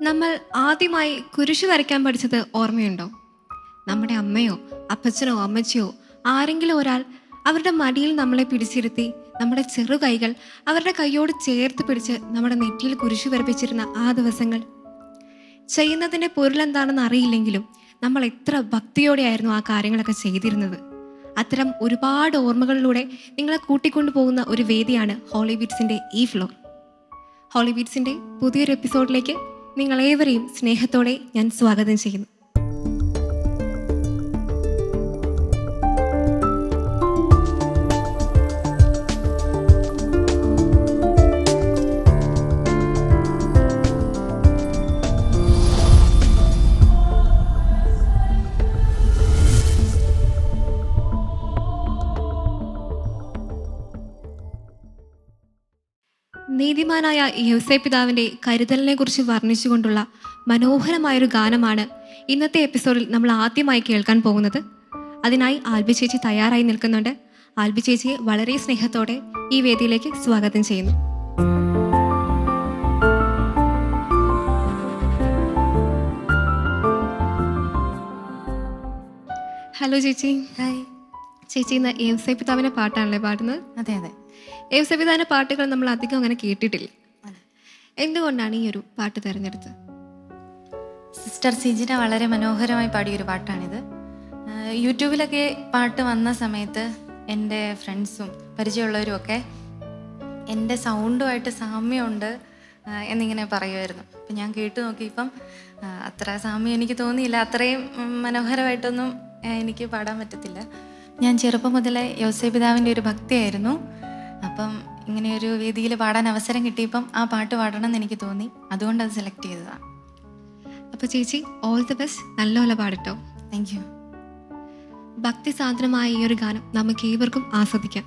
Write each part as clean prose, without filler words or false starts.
നമ്മൾ ആദ്യമായി കുരിശു വരയ്ക്കാൻ പഠിച്ചത് ഓർമ്മയുണ്ടോ? നമ്മുടെ അമ്മയോ അപ്പച്ചനോ അമ്മച്ചിയോ ആരെങ്കിലും ഒരാൾ അവരുടെ മടിയിൽ നമ്മളെ പിടിച്ചിരുത്തി നമ്മുടെ ചെറു കൈകൾ അവരുടെ കൈയോട് ചേർത്ത് പിടിച്ച് നമ്മുടെ നെറ്റിയിൽ കുരിശു വരപ്പിച്ചിരുന്ന ആ ദിവസങ്ങൾ. ചെയ്യുന്നതിൻ്റെ പൊരുളെന്താണെന്ന് അറിയില്ലെങ്കിലും നമ്മൾ എത്ര ഭക്തിയോടെയായിരുന്നു ആ കാര്യങ്ങളൊക്കെ ചെയ്തിരുന്നത്. അത്തരം ഒരുപാട് ഓർമ്മകളിലൂടെ നിങ്ങളെ കൂട്ടിക്കൊണ്ടു പോകുന്ന ഒരു വേദിയാണ് ഹോളി ബീറ്റ്സിൻ്റെ ഈ ഫ്ലോർ. ഹോളി ബീറ്റ്സിൻ്റെ പുതിയൊരു എപ്പിസോഡിലേക്ക് നിങ്ങളേവരെയും സ്നേഹത്തോടെ ഞാൻ സ്വാഗതം ചെയ്യുന്നു. നീതിമാനായ യൗസേ പിതാവിൻ്റെ കരുതലിനെ കുറിച്ച് വർണ്ണിച്ചുകൊണ്ടുള്ള മനോഹരമായൊരു ഗാനമാണ് ഇന്നത്തെ എപ്പിസോഡിൽ നമ്മൾ ആദ്യമായി കേൾക്കാൻ പോകുന്നത്. അതിനായി ആൽബി ചേച്ചി തയ്യാറായി നിൽക്കുന്നുണ്ട്. ആൽബി ചേച്ചിയെ വളരെ സ്നേഹത്തോടെ ഈ വേദിയിലേക്ക് സ്വാഗതം ചെയ്യുന്നു. ഹലോ ചേച്ചി. ഹായ് ചേച്ചി, ഇന്ന് യൗസേ പിതാവിൻ്റെ പാട്ടാണല്ലേ പാടുന്നത്? അതെ അതെ. യൗസേ പിതാവിൻ്റെ പാട്ടുകൾ നമ്മൾ അധികം അങ്ങനെ കേട്ടിട്ടില്ല. എന്തുകൊണ്ടാണ് ഈ ഒരു പാട്ട് തിരഞ്ഞെടുത്തത്? സിസ്റ്റർ സിജിന വളരെ മനോഹരമായി പാടിയൊരു പാട്ടാണിത്. യൂട്യൂബിലൊക്കെ പാട്ട് വന്ന സമയത്ത് എൻ്റെ ഫ്രണ്ട്സും പരിചയമുള്ളവരും ഒക്കെ എൻ്റെ സൗണ്ടുമായിട്ട് സാമ്യമുണ്ട് എന്നിങ്ങനെ പറയുമായിരുന്നു. അപ്പം ഞാൻ കേട്ടു നോക്കിയപ്പം അത്ര സാമ്യം എനിക്ക് തോന്നിയില്ല. അത്രയും മനോഹരമായിട്ടൊന്നും എനിക്ക് പാടാൻ പറ്റത്തില്ല. ഞാൻ ചെറുപ്പം മുതലേ യൗസേ പിതാവിൻ്റെ ഒരു ഭക്തിയായിരുന്നു. അപ്പം ഇങ്ങനെയൊരു വേദിയിൽ പാടാൻ അവസരം കിട്ടിയപ്പം ആ പാട്ട് പാടണം എന്ന് എനിക്ക് തോന്നി. അതുകൊണ്ട് അത് സെലക്ട് ചെയ്തതാണ്. അപ്പോൾ ചേച്ചി, ഓൾ ദി ബെസ്റ്റ്. നല്ലപോലെ പാടട്ടോ. Thank you. ഭക്തി സാന്ദ്രമായ ഈ ഒരു ഗാനം നമുക്ക് ഏവർക്കും ആസ്വദിക്കാം.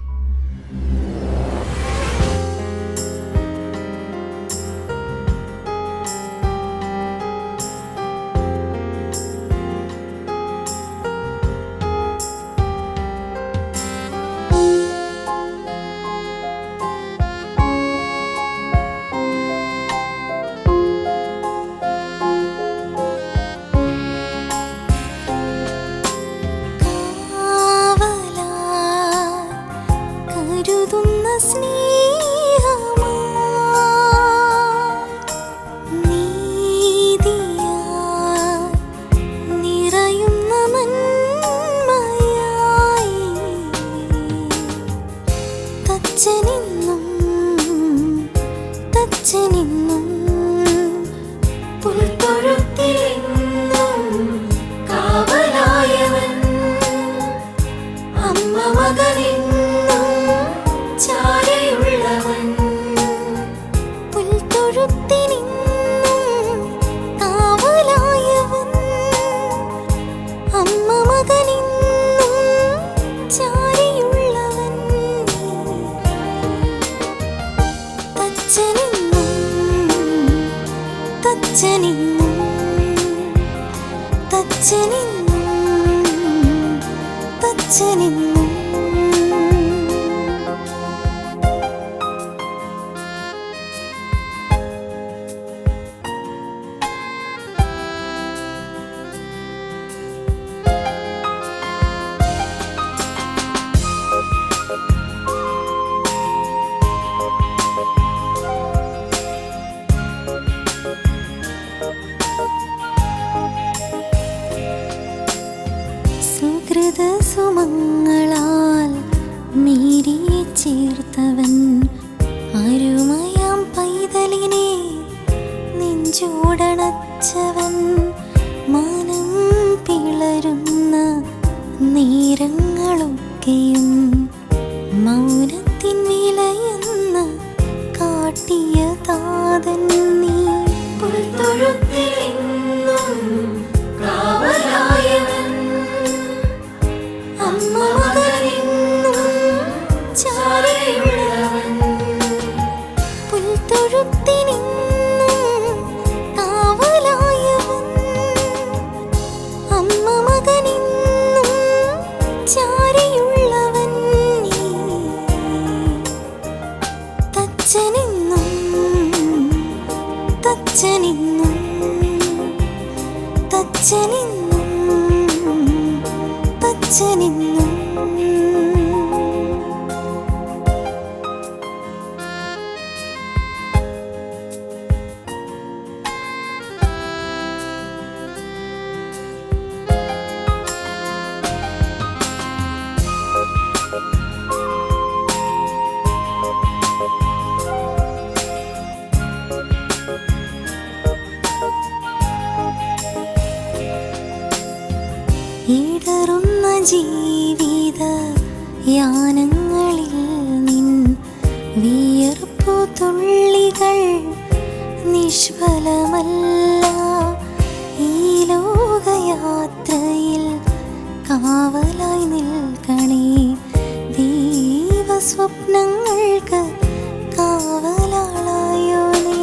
സുമങ്ങളാൽ നീരിയെ ചേർത്തവൻ അരുമയാം പൈതലിനെ നെഞ്ചോടണച്ചവൻ മാനം പിളരുന്ന നേരങ്ങളൊക്കെയും മൗനത്തിൻ വിലയെന്ന് കാട്ടിയ താതൻ നീ പുൽത്തൊഴുത്തിലെന്നും കാവലായവൻ തച്ചനിന്നും തച്ചനിന്നും തച്ചനിന്നും ഇടറുന്ന ജീവിത യാനങ്ങളിൽ നിൻ വിയർപ്പു തുള്ളികൾ നിഷ്ഫലമല്ല. ഈ ലോകയാത്രയിൽ കാവലായി നിൽക്കണേ, ദൈവസ്വപ്നങ്ങൾക്ക് കാവലാളായോ നീ.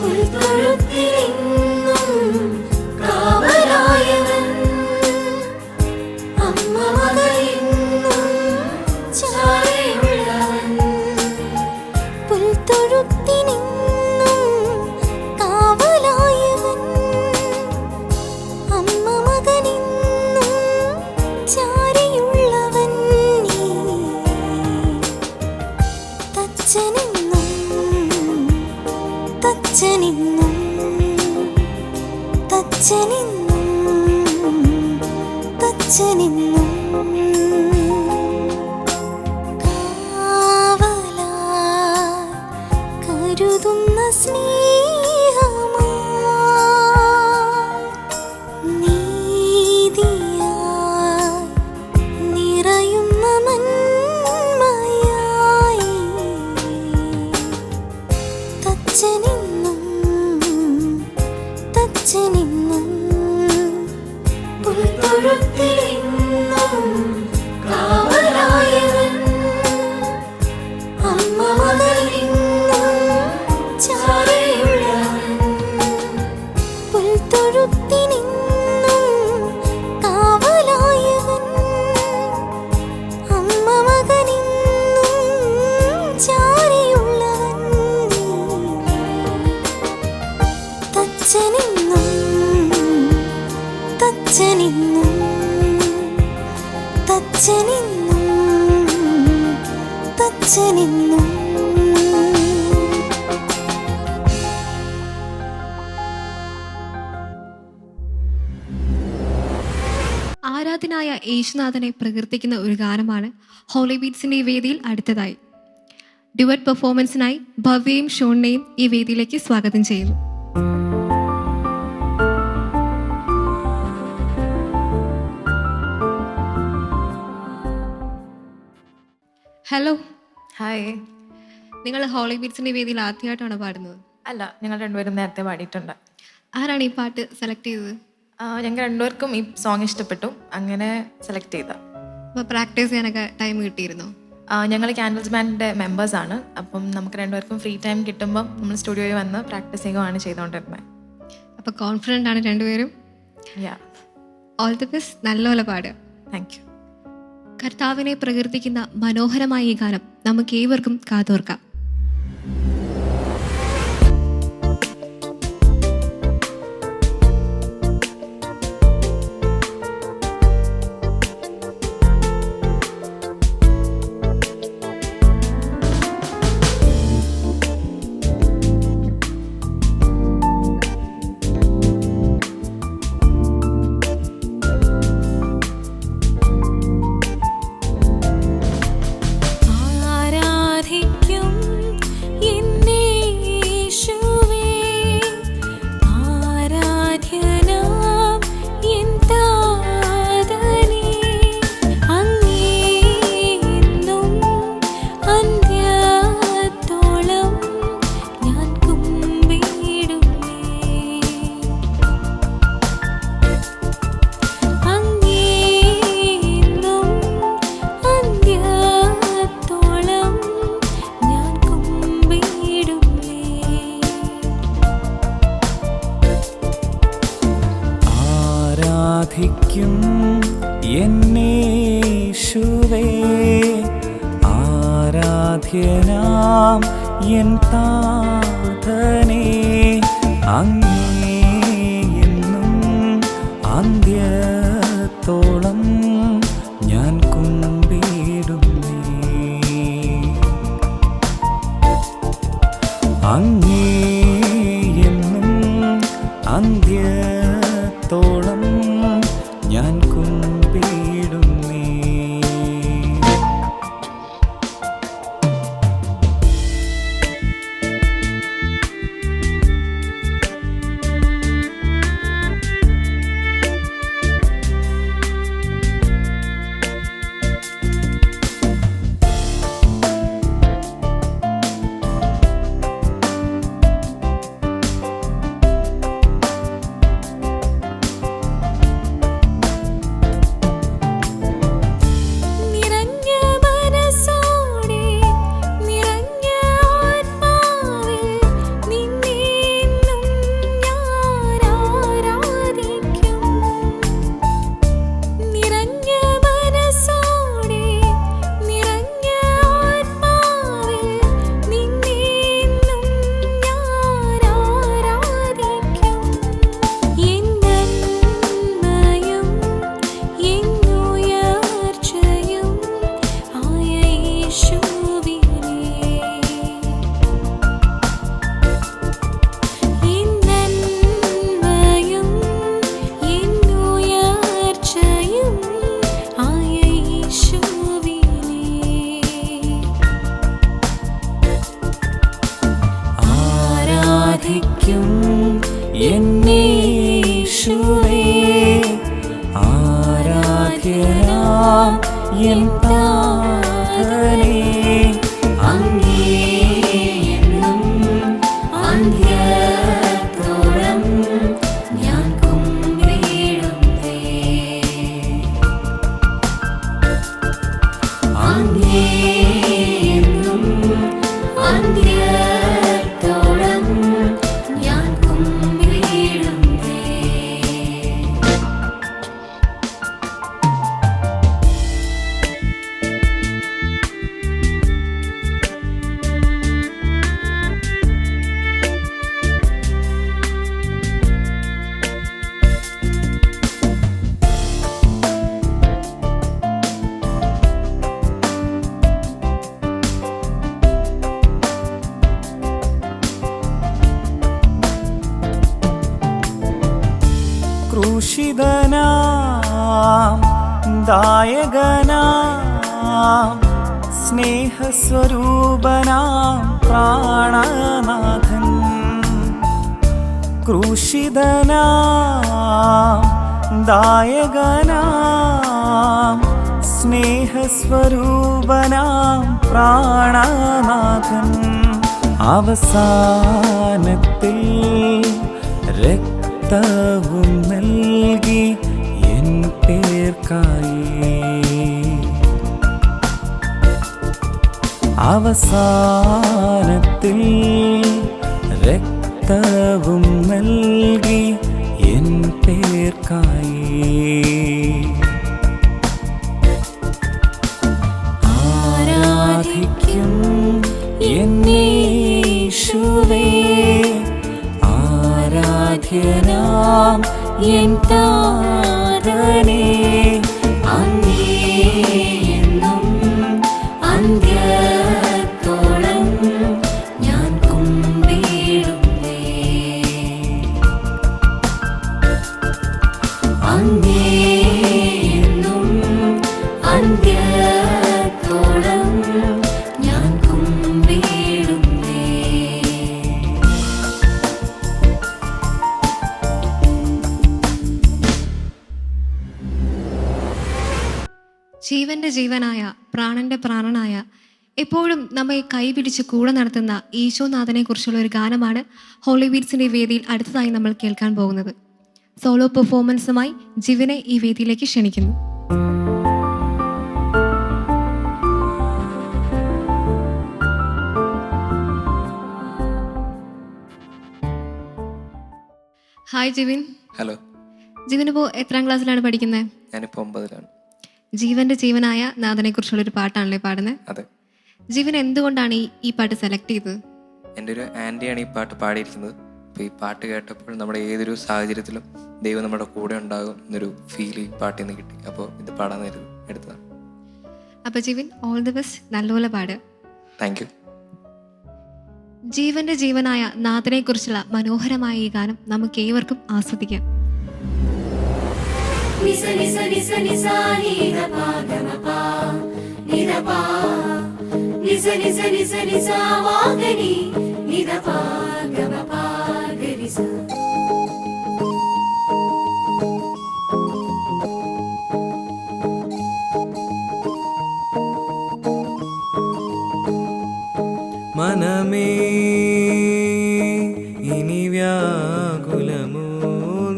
ഉൾത്തൊഴുത്തിലെങ്ങും കാവലായവൻ, അമ്മ മകനെങ്ങും ചാരയുള്ളവൻ. പുൽത്തൊഴുത്തിനെങ്ങും കാവലായവൻ, അമ്മ മകനെങ്ങും ചാരയുള്ളവൻ നീ. തച്ചനെന്നും തച്ചനെന്നും തച്ചനെന്നും തച്ചനെന്നും കാവലായി കരുതുന്ന സ്നേഹമായി, നീതിയായി നിറയുന്ന നന്മയായി. തച്ചനെന്നും തച്ചനെന്നും പുൽത്തൊഴുത്തിലെങ്ങും കാവലായവൻ, അമ്മ മകനെങ്ങും ചാരയുള്ളവൻ. പുൽത്തൊഴുത്തിനെങ്ങും കാവലായവൻ, അമ്മ മകനെങ്ങും ചാരയുള്ളവൻ നീ. തച്ചനെന്നും തച്ചനെന്നും തച്ചനെന്നും തച്ചനെന്നും. ആരാധനായ യേശുനാഥനെ പ്രകീർത്തിക്കുന്ന ഒരു ഗാനമാണ് ഹോളി ബീറ്റ്സിൻ്റെ ഈ വേദിയിൽ അടുത്തതായി. ഡ്യുവറ്റ് പെർഫോമൻസിനായി ഭവ്യയും ഷോണിനെയും ഈ വേദിയിലേക്ക് സ്വാഗതം ചെയ്യുന്നു. Hello, hi. നിങ്ങൾ ഹോളി ബീറ്റ്സിൻ്റെ വേദിയിൽ ആദ്യമായിട്ടാണ് പാടുന്നത്? അല്ല, ഞങ്ങൾ രണ്ടുപേരും നേരത്തെ പാടിയിട്ടുണ്ട്. ആരാണ് ഈ പാട്ട് സെലക്ട് ചെയ്തത്? ഞങ്ങൾ രണ്ടുപേർക്കും ഈ സോങ് ഇഷ്ടപ്പെട്ടു, അങ്ങനെ സെലക്ട് ചെയ്ത. അപ്പോൾ പ്രാക്ടീസ് ചെയ്യാനൊക്കെ ടൈം കിട്ടിയിരുന്നോ? ഞങ്ങൾ ക്യാൻഡിൽസ് ബാൻഡിൻ്റെ മെമ്പേഴ്സാണ്. അപ്പം നമുക്ക് രണ്ടുപേർക്കും ഫ്രീ ടൈം കിട്ടുമ്പം നമ്മൾ സ്റ്റുഡിയോയിൽ വന്ന് പ്രാക്ടീസ് ചെയ്യുകയാണ് ചെയ്തുകൊണ്ടിരുന്നത്. അപ്പോൾ കോൺഫിഡൻ്റ് ആണ് രണ്ടുപേരും. യാ, ഓൾ ദി ബെസ്റ്റ്, നല്ലപോലെ പാടുക. Thank you. കർത്താവിനെ പ്രകീർത്തിക്കുന്ന മനോഹരമായ ഈ ഗാനം നമുക്ക് ഏവർക്കും കാതോർക്കാം. ആരാധിക്കും എന്നേശുവേ, ആരാധ്യനാം എൻ താതനേ, അങ്ങേ എന്നും അന്ത്യത്തോളം ഞാൻ കുമ്പിടുന്നേ. അങ്ങേ എന്നും അന്ത്യത്തോളം ഞാൻ കുമ്പിടുന്നേ. നിറഞ്ഞ മനസ്സോടെ നിറഞ്ഞ ആത്മാവിൽ നിന്നെ എന്നും ഞാൻ ആരാധിക്കും. നിറഞ്ഞ മനസ്സോടെ നിറഞ്ഞ ആത്മാവിൽ നിന്നെ എന്നും ഞാൻ ആരാധിക്കും. എൻ നന്മയും എൻ ഉയർച്ചയും ആയ യേശുവിനെ. എൻ നന്മയും എൻ ഉയർച്ചയും ആയ യേശുവിനെ. ആരാധിക്കും എന്നേശുവേ, ആരാധ്യനാം എൻ താതനേ. അങ്ങേ എന്നും അന്ത്യത്തോളം ഞാൻ കുമ്പിടുന്നേ. അങ്ങേ എന്നും അന്ത്യത്തോളം ഞാൻ കുമ്പിടുന്നേ. ക്രൂശിതനാം ദായകനാം സ്നേഹസ്വരൂപനാം പ്രാണനാഥൻ. ക്രൂശിതനാം ദായകനാം സ്നേഹസ്വരൂപനാം പ്രാണനാഥൻ. അവസാനത്തിൽ രക്തവും നൽകി എൻ പേർക്കായി. അവസാനത്തിൽ രക്തവും നൽകി എൻ പേർക്കായി. ആരാധിക്കും എന്നേശുവേ, ആരാധ്യനാം എൻ താതനേ. അങ്ങേ എന്നും അന്ത്യത്തോളം ഞാൻ കുമ്പിടുന്നേ. അങ്ങേ എന്നും അന്ത്യത്തോളം ഞാൻ കുമ്പിടുന്നേ. ജീവന്റെ ജീവനായ പ്രാണന്റെ പ്രാണനായ എപ്പോഴും നമ്മെ കൈപിടിച്ച് കൂടെ നടത്തുന്ന ഈശോനാഥനെ കുറിച്ചുള്ള ഒരു ഗാനമാണ് ഹോളി ബീറ്റ്സിന്റെ വേദിയിൽ അടുത്തതായി നമ്മൾ കേൾക്കാൻ പോകുന്നത്. സോളോ പെർഫോമൻസുമായി ജിവിനെ ഈ വേദിയിലേക്ക് ക്ഷണിക്കുന്നു. ഹായ് ജിവിൻ. ഹലോ. ജിവിനിപ്പോൾ എത്രാം ക്ലാസ്സിലാണ് പഠിക്കുന്നത്? ഞാനിപ്പോൾ 9ലാണ്. ജീവന്റെ ജീവനായ നാഥനെ കുറിച്ചുള്ളൊരു പാട്ടാണല്ലേ പാടുന്നത്? അതെ. ജീവൻ എന്തുകൊണ്ടാണ് ഈ പാട്ട് സെലക്ട് ചെയ്തത്? എൻ്റെ ഒരു ആൻറ്റിയാണ് ഈ പാട്ട് പാടിയിരിക്കുന്നത്. അപ്പോൾ ഈ പാട്ട് കേട്ടപ്പോൾ നമ്മുടെ ഏതൊരു സാഹചര്യത്തിലും ദൈവം നമ്മുടെ കൂടെ ഉണ്ടാകും എന്നൊരു ഫീൽ ഈ പാട്ടിൽ നിന്ന് കിട്ടി. അപ്പോൾ ഇത് പാടാൻ എടുത്തതാണ്. അപ്പോൾ ജീവൻ, ഓൾ ദി ബെസ്റ്റ്, നല്ലപോലെ പാട്. Thank you. ജീവന്റെ ജീവനായ നാഥനെ കുറിച്ചുള്ള മനോഹരമായ ഈ ഗാനം നമുക്ക് ഏവർക്കും ആസ്വദിക്കാം. നിസ നിസ നിസ നിസ നീത പാഗമപ നിദപ നിസ നിസ നിസ നിസ വാഗനി നിദ പാഗമപ ഗരിസ. മനമേ ഇനി വ്യാകുലമോ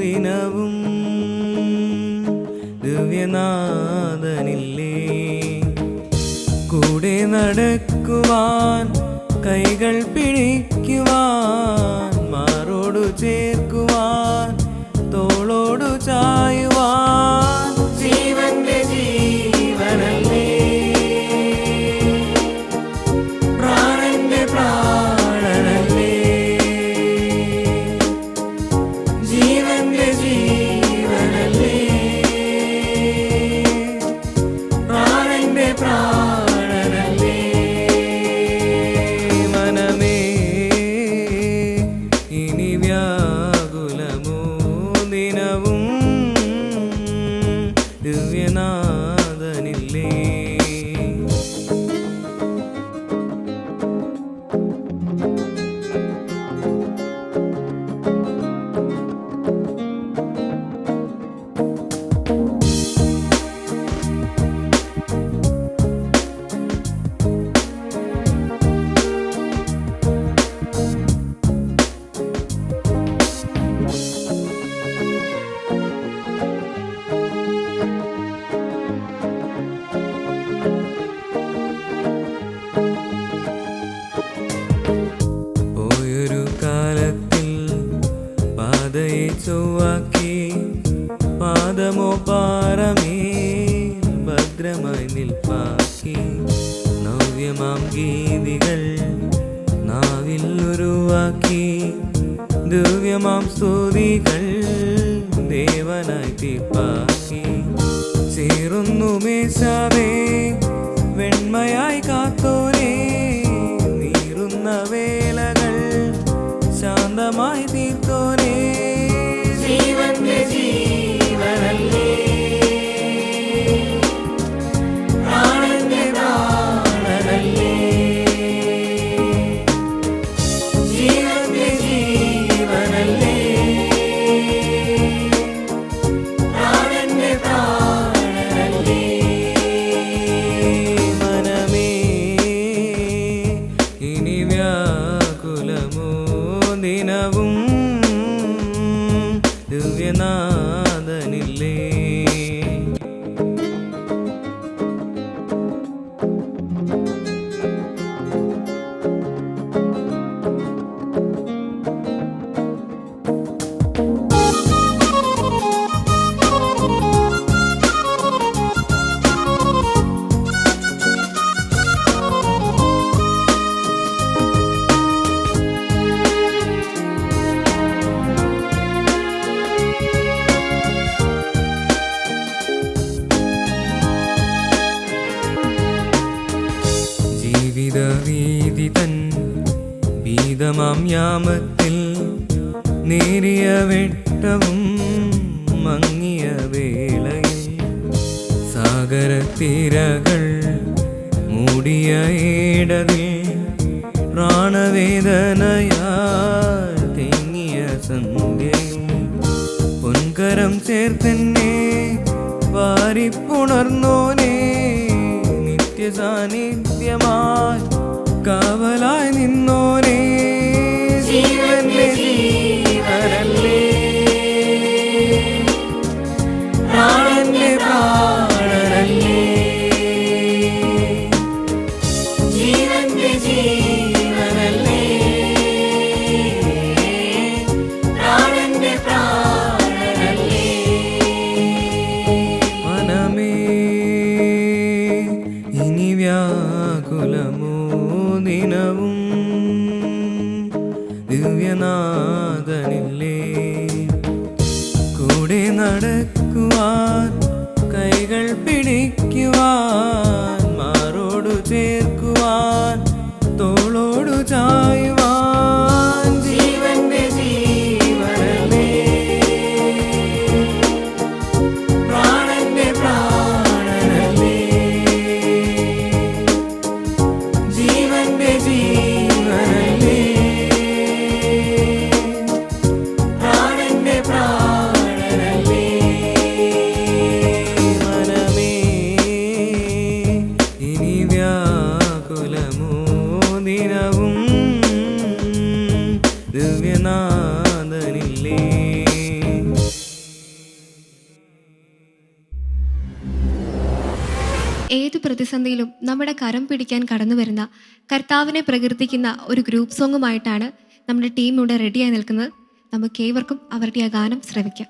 ദിനവും ദിവ്യനാഥനില്ലേ കൂടെ നടക്കുവാൻ, കൈകൾ പിടിക്കുവാൻ, മാറോടു ചേർക്കുവാൻ, തോളോടു ചായുവാൻ. ജീവന്റെ ജീവനല്ലേ, പ്രാണന്റെ പ്രാണനല്ലേ, ജീവന്റെ ജീവനല്ലേ, പ്രാണന്റെ പ്രാണനല്ലേ. മനമേ ഇനി വ്യാകുലമോ ദിനവും ദിവ്യനാഥനില്ലേ. പോയൊരു കാലത്തിൽ പാതയെ ചൊവ്വാക്കി, പാദമോ പാറമേ ഭദ്രമായി നിൽപ്പാക്കി. നവ്യമാം ഗീതികൾ നാവിൽ ഉരുവാക്കി, ദിവ്യമാം സ്തുതികൾ ദേവനായി തീർപ്പാക്കി. ചേറുന്നു മേശാവേ വെണ്മയായി കാത്തോരേ, നീറുന്ന വേളകൾ ശാന്തമായി തീർത്തോരേ. ജീവന്റെ ജീവനല്ലേ, പ്രാണന്റെ പ്രാണനല്ലേ, ജീവന്റെ ജീവനല്ലേ, പ്രാണന്റെ പ്രാണനല്ലേ. മനമേ ഇനി വ്യാകുലമോ ദിനവും ദിവ്യനാഥനില്ലേ. ജീവിതവീതി തൻ വീതമാം യാമത്തിൽ നേരിയ വെട്ടവും മങ്ങിയ വേളയിൽ, സാഗരത്തിരകൾ മൂടിയ ഏടതിൽ, പ്രാണവേദനയാൽ തെങ്ങിയ സന്ധ്യയിൽ, പൊൻകരം ചേർത്തെന്നെ വാരിപ്പുണർന്നോനേ, നിത്യസാന്നിധ്യമായി കാവലായി നിന്നോനേ. ജീവന്റെ ജീവനല്ലേ, പ്രാണന്റെ പ്രാണനല്ലേ, ജീവന്റെ ജീവനല്ലേ, പ്രാണന്റെ പ്രാണനല്ലേ. മനമേ ഇനി വ്യാകുലമോ ദിനവും നടക്കുവാൻ, കൈകൾ പിടിക്കുവാൻ, മാറോടു ചേർക്കുവാൻ, തോളോടു ചായുവാൻ, ജീവന്റെ ജീവനല്ലേ, പ്രാണന്റെ പ്രാണനല്ലേ, ജീവന്റെ ജീവനല്ലേ, പ്രാണന്റെ പ്രാണനല്ലേ. മനമേ ഇനി വ്യാകുലമോ ദിനവും ദിവ്യനാഥനില്ലേ. ഏത് പ്രതിസന്ധിയിലും നമ്മുടെ കരം പിടിക്കാൻ കടന്നു വരുന്ന കർത്താവിനെ പ്രകീർത്തിക്കുന്ന ഒരു ഗ്രൂപ്പ് സോങ്ങുമായിട്ടാണ് നമ്മുടെ ടീം ഇവിടെ റെഡിയായി നിൽക്കുന്നത്. നമുക്ക് ഏവർക്കും അവരുടെ ആ ഗാനം ശ്രവിക്കാം.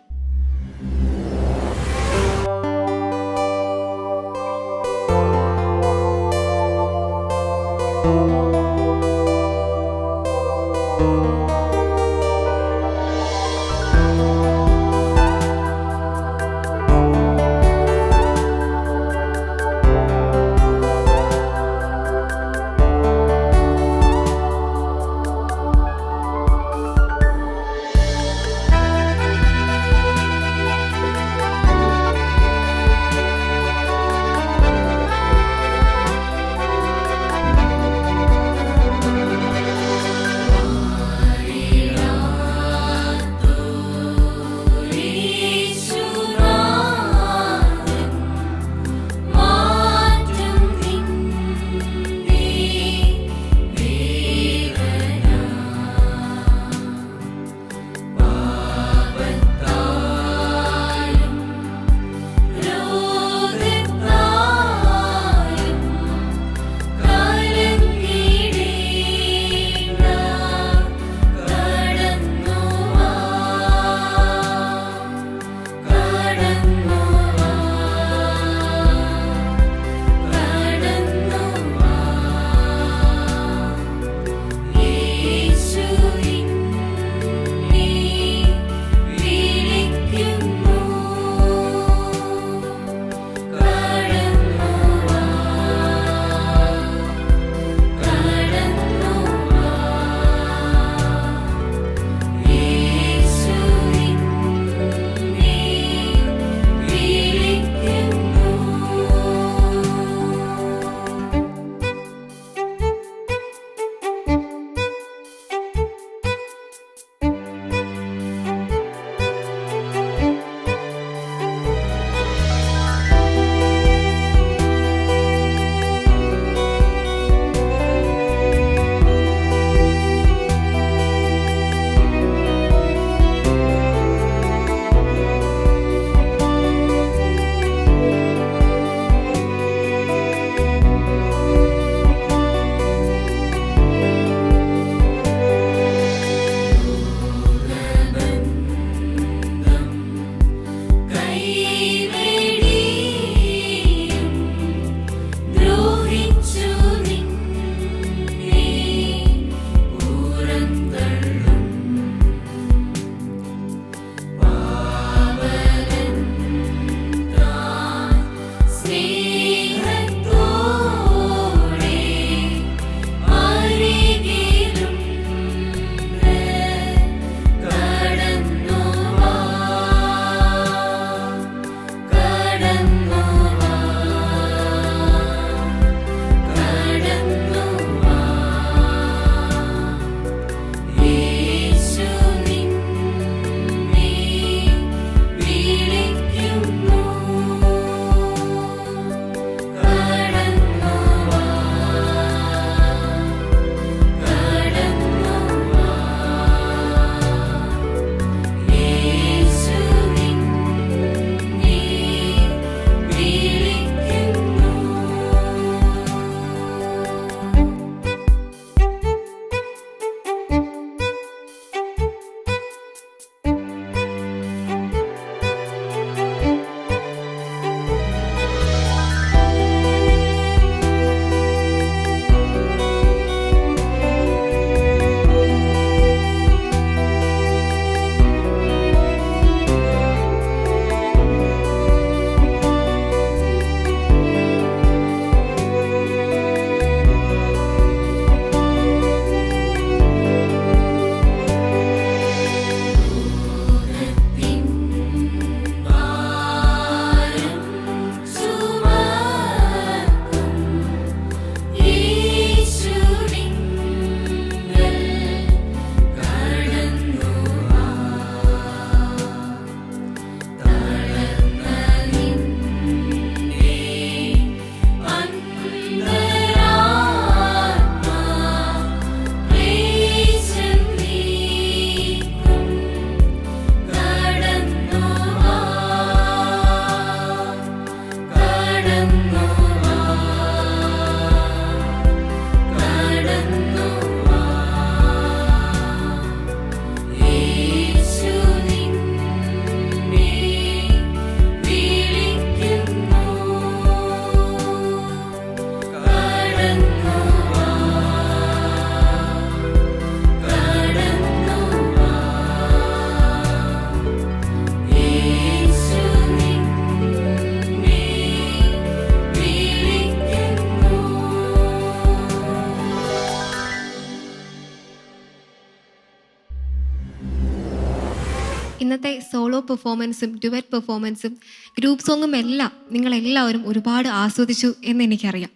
ഇന്നത്തെ സോളോ പെർഫോമൻസും ഡുവറ്റ് പെർഫോമൻസും ഗ്രൂപ്പ് സോങ്ങും എല്ലാം നിങ്ങളെല്ലാവരും ഒരുപാട് ആസ്വദിച്ചു എന്ന് എനിക്കറിയാം.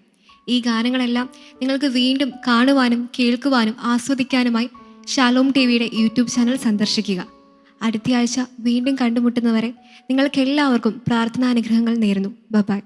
ഈ ഗാനങ്ങളെല്ലാം നിങ്ങൾക്ക് വീണ്ടും കാണുവാനും കേൾക്കുവാനും ആസ്വദിക്കാനുമായി ഷാലോം ടിവിയുടെ യൂട്യൂബ് ചാനൽ സന്ദർശിക്കുക. അടുത്തയാഴ്ച വീണ്ടും കണ്ടുമുട്ടുന്നവരെ നിങ്ങൾക്കെല്ലാവർക്കും പ്രാർത്ഥനാനുഗ്രഹങ്ങൾ നേരുന്നു. ബൈ.